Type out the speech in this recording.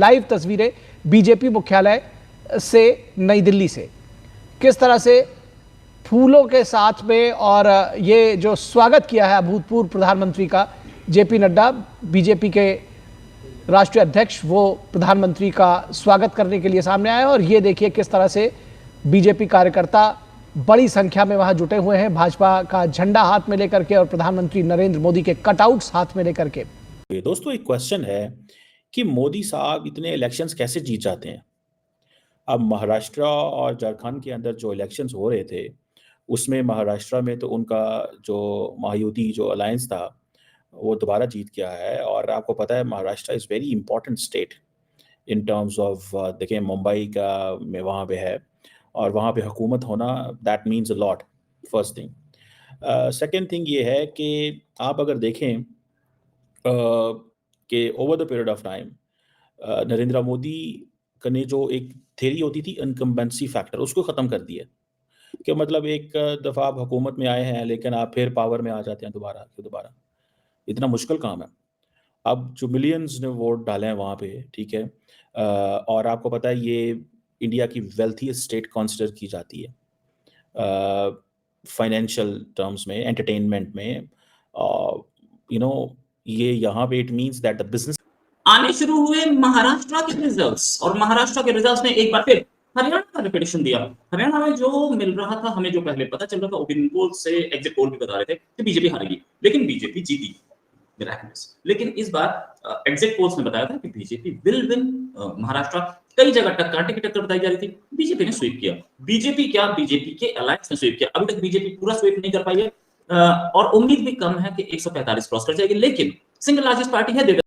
Live तस्वीरें BJP मुख्यालय से नई दिल्ली से, किस तरह से फूलों के साथ में और ये जो स्वागत किया है भूतपूर्व प्रधानमंत्री का जेपी नड्डा, बीजेपी के राष्ट्रीय अध्यक्ष, वो प्रधानमंत्री का स्वागत करने के लिए सामने आए। और ये देखिए किस तरह से बीजेपी कार्यकर्ता बड़ी संख्या में वहां जुटे हुए हैं, भाजपा का झंडा हाथ में लेकर के और प्रधानमंत्री नरेंद्र मोदी के कटआउट्स हाथ में लेकर के। दोस्तों, एक क्वेश्चन है कि मोदी साहब इतने इलेक्शंस कैसे जीत जाते हैं। अब महाराष्ट्र और झारखंड के अंदर जो इलेक्शंस हो रहे थे, उसमें महाराष्ट्र में तो उनका जो महायुति जो अलायंस था वो दोबारा जीत गया है। और आपको पता है Maharashtra is very important state in terms of, देखिए मुंबई का में वहाँ पे है और वहाँ पे हुकूमत होना that means a lot, first thing. Second thing ये है कि आप अगर देखें कि over the period of time Narendra Modi का ने जो एक थ्योरी होती थी इनकम्बेंसी फैक्टर, उसको ख़त्म कर दिया कि मतलब एक दफ़ा आप हुकूमत में आए हैं लेकिन आप फिर पावर में आ जाते हैं दोबारा। इतना मुश्किल काम है। अब जो मिलियंस ने वोट डाले हैं वहाँ पे, ठीक है, और आपको पता है ये इंडिया की वेल्थीएस्ट स्टेट कंसिडर की जाती है फाइनेंशियल टर्म्स में, एंटरटेनमेंट में, ये यहाँ पे it means that the business आने शुरू हुए महाराष्ट्र के रिजल्ट्स, और महाराष्ट्र के रिजल्ट्स ने एक बार फिर हरियाणा का रिपीटेशन दिया। हरियाणा में जो मिल रहा था, हमें जो पहले पता चल रहा था, ओपिनियन पोल से, एग्जिट पोल भी बता रहे थे कि बीजेपी हारेगी, लेकिन बीजेपी जीती मिराकुलस। लेकिन इस बार एग्जिट पोल्स ने बताया था कि बीजेपी विल विन महाराष्ट्र। कई जगह टक्कर की टक्कर बताई जा रही थी, बीजेपी ने स्वीप किया। बीजेपी क्या, बीजेपी के अलायंस ने स्वीप किया। अभी तक बीजेपी पूरा स्वीप नहीं कर पाई है और उम्मीद भी कम है कि 145 क्रॉस कर जाएगी, लेकिन सिंगल लार्जेस्ट पार्टी है।